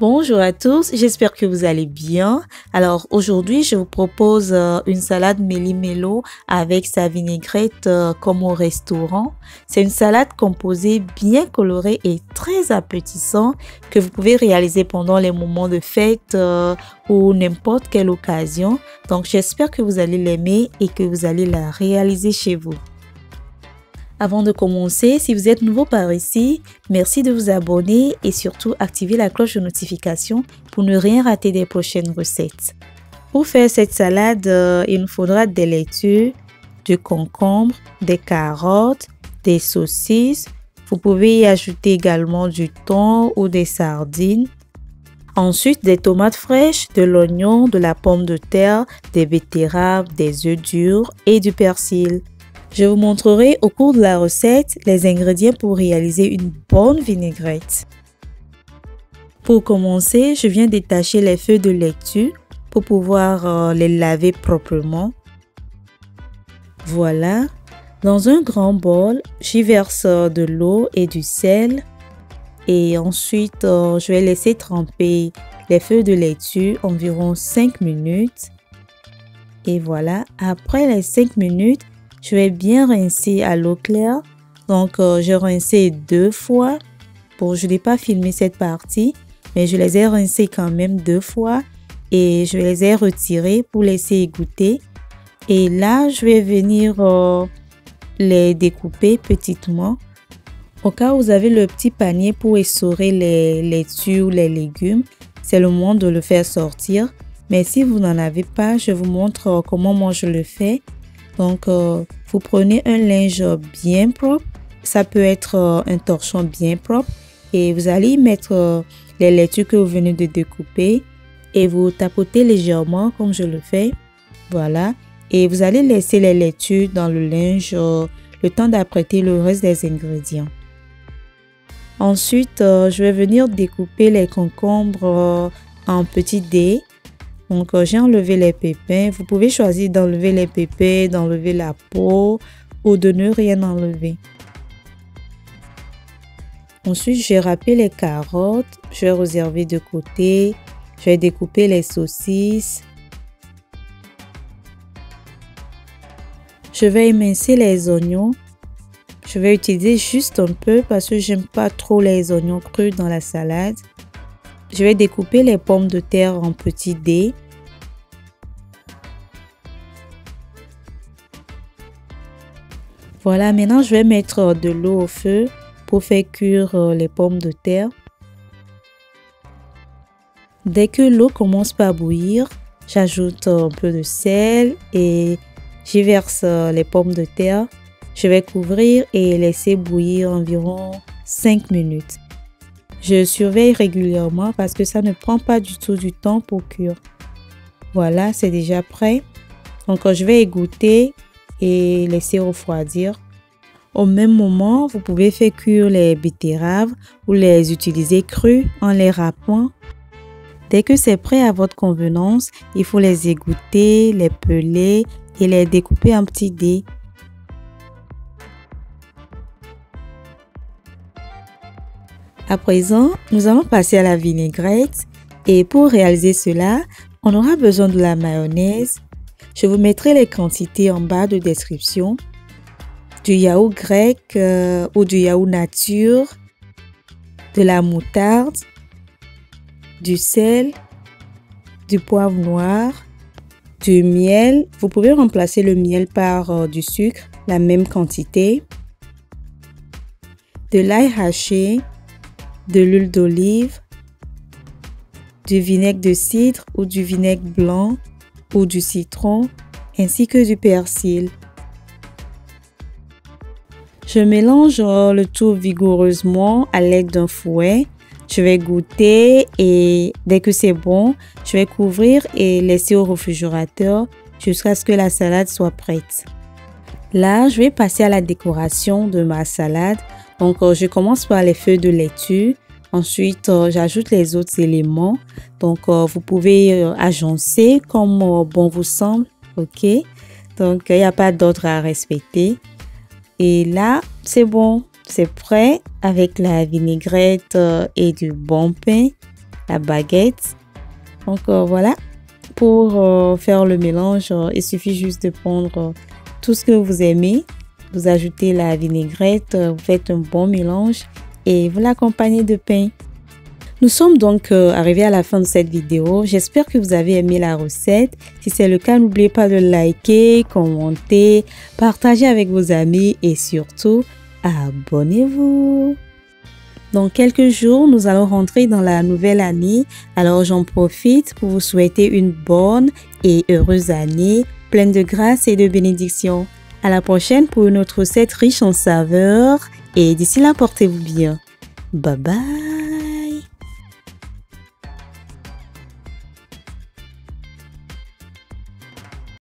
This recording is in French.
Bonjour à tous, j'espère que vous allez bien. Alors aujourd'hui, je vous propose une salade méli-mélo avec sa vinaigrette comme au restaurant. C'est une salade composée bien colorée et très appétissante que vous pouvez réaliser pendant les moments de fête ou n'importe quelle occasion. Donc j'espère que vous allez l'aimer et que vous allez la réaliser chez vous. Avant de commencer, si vous êtes nouveau par ici, merci de vous abonner et surtout activer la cloche de notification pour ne rien rater des prochaines recettes. Pour faire cette salade, il nous faudra des laitues, du concombre, des carottes, des saucisses. Vous pouvez y ajouter également du thon ou des sardines. Ensuite, des tomates fraîches, de l'oignon, de la pomme de terre, des betteraves, des œufs durs et du persil. Je vous montrerai au cours de la recette les ingrédients pour réaliser une bonne vinaigrette. Pour commencer, je viens détacher les feuilles de laitue pour pouvoir les laver proprement. Voilà. Dans un grand bol, j'y verse de l'eau et du sel. Et ensuite, je vais laisser tremper les feuilles de laitue environ 5 minutes. Et voilà, après les 5 minutes, je vais bien rincer à l'eau claire. Donc, j'ai rincé 2 fois. Bon, je n'ai pas filmé cette partie, mais je les ai rincés quand même 2 fois. Et je les ai retirés pour laisser égoutter. Et là, je vais venir les découper petitement. Au cas où vous avez le petit panier pour essorer les laitues ou les légumes, c'est le moment de le faire sortir. Mais si vous n'en avez pas, je vous montre comment moi je le fais. Donc, vous prenez un linge bien propre. Ça peut être un torchon bien propre. Et vous allez y mettre les laitues que vous venez de découper. Et vous tapotez légèrement comme je le fais. Voilà. Et vous allez laisser les laitues dans le linge le temps d'apprêter le reste des ingrédients. Ensuite, je vais venir découper les concombres en petits dés. Donc, j'ai enlevé les pépins. Vous pouvez choisir d'enlever les pépins, d'enlever la peau ou de ne rien enlever. Ensuite, j'ai râpé les carottes. Je vais réserver de côté. Je vais découper les saucisses. Je vais émincer les oignons. Je vais utiliser juste un peu parce que j'aime pas trop les oignons crus dans la salade. Je vais découper les pommes de terre en petits dés. Voilà, maintenant je vais mettre de l'eau au feu pour faire cuire les pommes de terre. Dès que l'eau commence par bouillir, j'ajoute un peu de sel et j'y verse les pommes de terre. Je vais couvrir et laisser bouillir environ 5 minutes. Je surveille régulièrement parce que ça ne prend pas du tout du temps pour cuire. Voilà, c'est déjà prêt. Donc, je vais égoutter et laisser refroidir. Au même moment, vous pouvez faire cuire les betteraves ou les utiliser crues en les râpant. Dès que c'est prêt à votre convenance, il faut les égoutter, les peler et les découper en petits dés. À présent, nous allons passer à la vinaigrette et pour réaliser cela, on aura besoin de la mayonnaise. Je vous mettrai les quantités en bas de description. Du yaourt grec ou du yaourt nature, de la moutarde, du sel, du poivre noir, du miel. Vous pouvez remplacer le miel par du sucre, la même quantité, de l'ail haché, de l'huile d'olive, du vinaigre de cidre ou du vinaigre blanc ou du citron, ainsi que du persil. Je mélange le tout vigoureusement à l'aide d'un fouet. Je vais goûter et dès que c'est bon, je vais couvrir et laisser au réfrigérateur jusqu'à ce que la salade soit prête. Là, je vais passer à la décoration de ma salade. Donc, je commence par les feuilles de laitue. Ensuite, j'ajoute les autres éléments. Donc, vous pouvez agencer comme bon vous semble. OK? Donc, il n'y a pas d'ordre à respecter. Et là, c'est bon. C'est prêt avec la vinaigrette et du bon pain. la baguette. Donc voilà, pour faire le mélange, il suffit juste de prendre tout ce que vous aimez. Vous ajoutez la vinaigrette, vous faites un bon mélange et vous l'accompagnez de pain. Nous sommes donc arrivés à la fin de cette vidéo. J'espère que vous avez aimé la recette. Si c'est le cas, n'oubliez pas de liker, commenter, partager avec vos amis et surtout, abonnez-vous. Dans quelques jours, nous allons rentrer dans la nouvelle année. Alors j'en profite pour vous souhaiter une bonne et heureuse année, pleine de grâce et de bénédictions. À la prochaine pour une autre recette riche en saveurs et d'ici là, portez-vous bien. Bye bye!